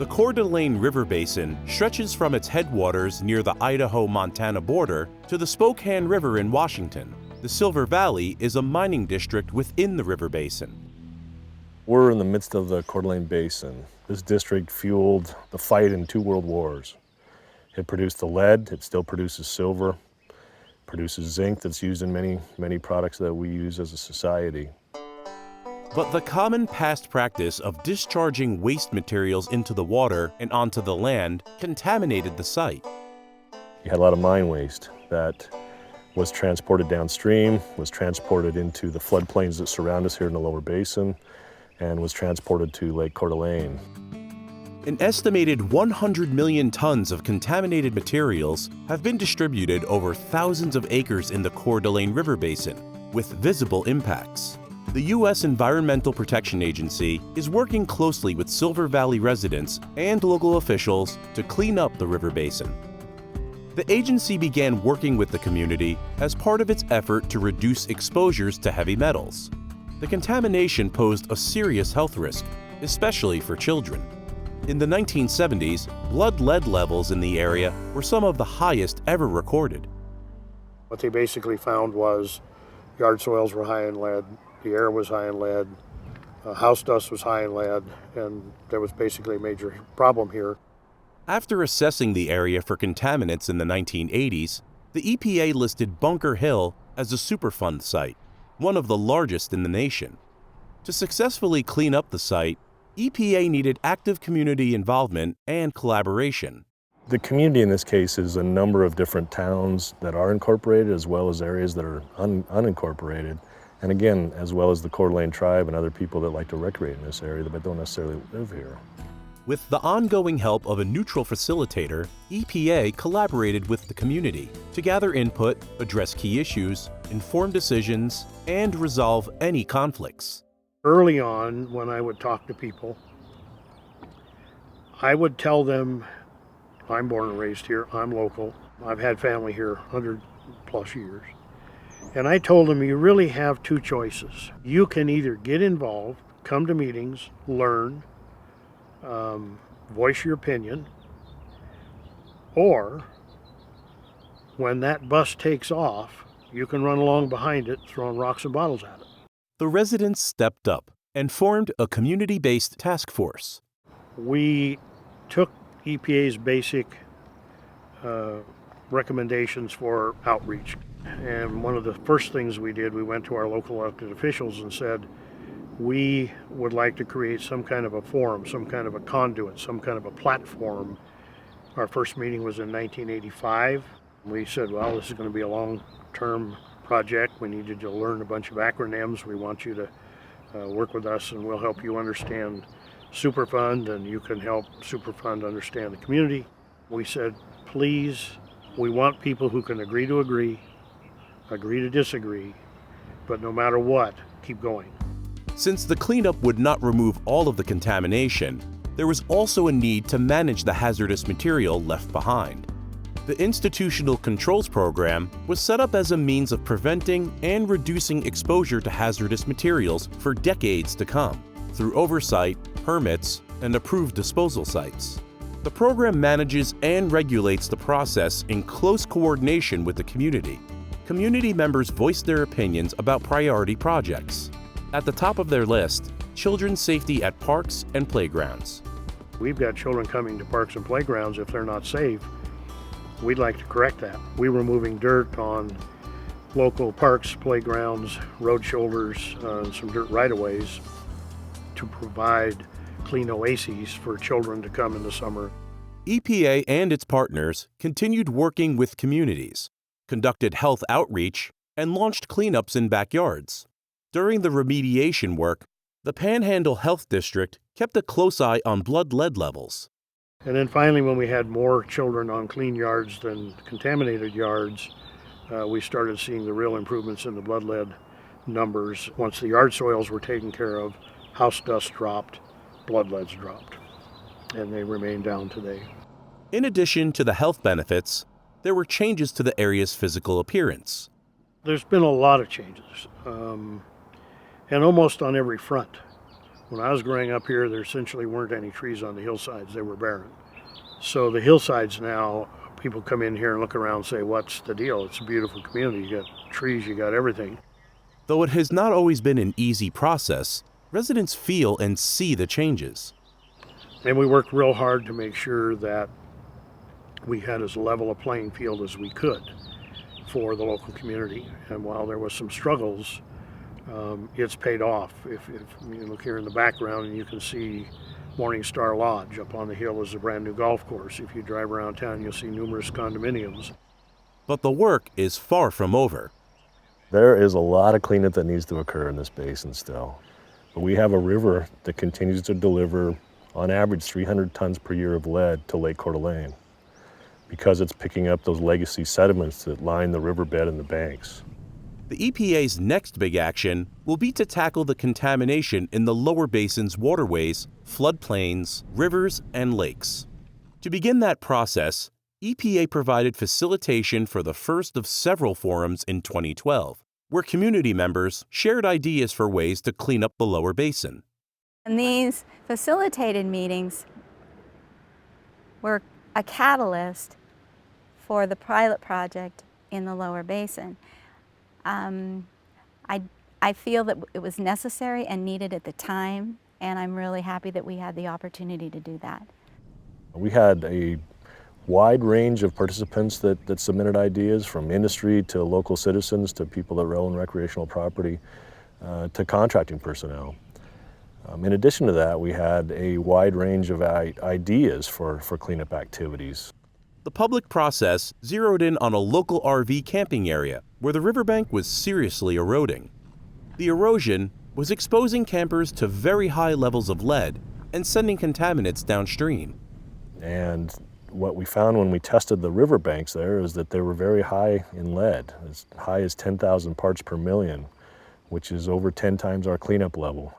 Coeur d'Alene River Basin stretches from its headwaters near the Idaho-Montana border to the Spokane River in Washington. The Silver Valley is a mining district within the river basin. We're in the midst of the Coeur d'Alene Basin. This district fueled the fight in 2 world wars. It produced the lead, it still produces silver, produces zinc that's used in many products that we use as a society. But the common past practice of discharging waste materials into the water and onto the land contaminated the site. You had a lot of mine waste that was transported downstream, was transported into the floodplains that surround us here in the lower basin, and was transported to Lake Coeur d'Alene. An estimated 100 million tons of contaminated materials have been distributed over thousands of acres in the Coeur d'Alene River Basin, with visible impacts. The U.S. Environmental Protection Agency is working closely with Silver Valley residents and local officials to clean up the river basin. The agency began working with the community as part of its effort to reduce exposures to heavy metals. The contamination posed a serious health risk, especially for children. In the 1970s, blood lead levels in the area were some of the highest ever recorded. What they basically found was yard soils were high in lead, the air was high in lead, house dust was high in lead, and there was basically a major problem here. After assessing the area for contaminants in the 1980s, the EPA listed Bunker Hill as a Superfund Site, one of the largest in the nation. To successfully clean up the site, EPA needed active community involvement and collaboration. The community in this case is a number of different towns that are incorporated as well as areas that are unincorporated. And again, as well as the Coeur d'Alene tribe and other people that like to recreate in this area but don't necessarily live here. With the ongoing help of a neutral facilitator, EPA collaborated with the community to gather input, address key issues, inform decisions, and resolve any conflicts. Early on, when I would talk to people, I would tell them, I'm born and raised here, I'm local, I've had family here 100 plus years. And I told them, you really have 2 choices. You can either get involved, come to meetings, learn, voice your opinion, or when that bus takes off, you can run along behind it throwing rocks and bottles at it. The residents stepped up and formed a community-based task force. We took EPA's basic recommendations for outreach, and one of the first things we did, we went to our local elected officials and said, we would like to create some kind of a forum, some kind of a conduit, some kind of a platform. Our first meeting was in 1985. We said, well, this is going to be a long-term project. We need you to learn a bunch of acronyms. We want you to work with us, and we'll help you understand Superfund, and you can help Superfund understand the community. We said, please, we want people who can agree to disagree, but no matter what, keep going. Since the cleanup would not remove all of the contamination, there was also a need to manage the hazardous material left behind. The Institutional Controls Program was set up as a means of preventing and reducing exposure to hazardous materials for decades to come, through oversight, permits, and approved disposal sites. The program manages and regulates the process in close coordination with the community. Community members voice their opinions about priority projects. At the top of their list, children's safety at parks and playgrounds. We've got children coming to parks and playgrounds if they're not safe. We'd like to correct that. We were moving dirt on local parks, playgrounds, road shoulders, some dirt right-of-ways to provide clean oases for children to come in the summer. EPA and its partners continued working with communities, conducted health outreach, and launched cleanups in backyards. During the remediation work, the Panhandle Health District kept a close eye on blood lead levels. And then finally, when we had more children on clean yards than contaminated yards, we started seeing the real improvements in the blood lead numbers. Once the yard soils were taken care of, house dust dropped, blood leads dropped, and they remain down today. In addition to the health benefits, there were changes to the area's physical appearance. There's been a lot of changes, and almost on every front. When I was growing up here, there essentially weren't any trees on the hillsides. They were barren. So the hillsides now, people come in here and look around and say, what's the deal? It's a beautiful community. You got trees, you got everything. Though it has not always been an easy process, residents feel and see the changes. And we worked real hard to make sure that we had as level a playing field as we could for the local community. And while there was some struggles, it's paid off. If you look here in the background, and you can see Morning Star Lodge. Up on the hill is a brand new golf course. If you drive around town, you'll see numerous condominiums. But the work is far from over. There is a lot of cleanup that needs to occur in this basin still. But we have a river that continues to deliver, on average, 300 tons per year of lead to Lake Coeur d'Alene because it's picking up those legacy sediments that line the riverbed and the banks. The EPA's next big action will be to tackle the contamination in the lower basin's waterways, floodplains, rivers, and lakes. To begin that process, EPA provided facilitation for the first of several forums in 2012, where community members shared ideas for ways to clean up the lower basin. And these facilitated meetings were a catalyst for the pilot project in the lower basin. I feel that it was necessary and needed at the time, and I'm really happy that we had the opportunity to do that. We had a wide range of participants that submitted ideas, from industry to local citizens to people that own recreational property to contracting personnel. In addition to that, we had a wide range of ideas for cleanup activities. The public process zeroed in on a local RV camping area where the riverbank was seriously eroding. The erosion was exposing campers to very high levels of lead and sending contaminants downstream. And what we found when we tested the riverbanks there is that they were very high in lead, as high as 10,000 parts per million, which is over 10 times our cleanup level.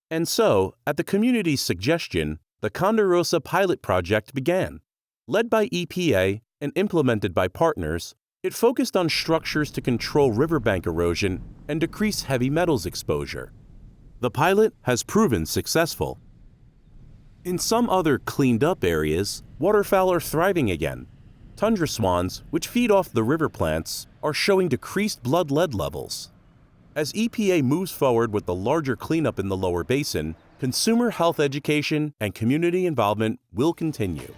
And so, at the community's suggestion, the Kahnderosa pilot project began. Led by EPA and implemented by partners, it focused on structures to control riverbank erosion and decrease heavy metals exposure. The pilot has proven successful. In some other cleaned-up areas, waterfowl are thriving again. Tundra swans, which feed off the river plants, are showing decreased blood lead levels. As EPA moves forward with the larger cleanup in the lower basin, consumer health education and community involvement will continue.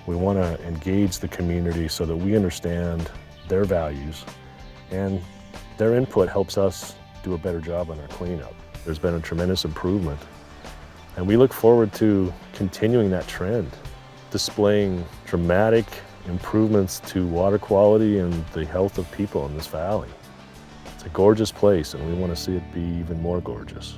We want to engage the community so that we understand their values, and their input helps us do a better job on our cleanup. There's been a tremendous improvement, and we look forward to continuing that trend, displaying dramatic improvements to water quality and the health of people in this valley. It's a gorgeous place, and we want to see it be even more gorgeous.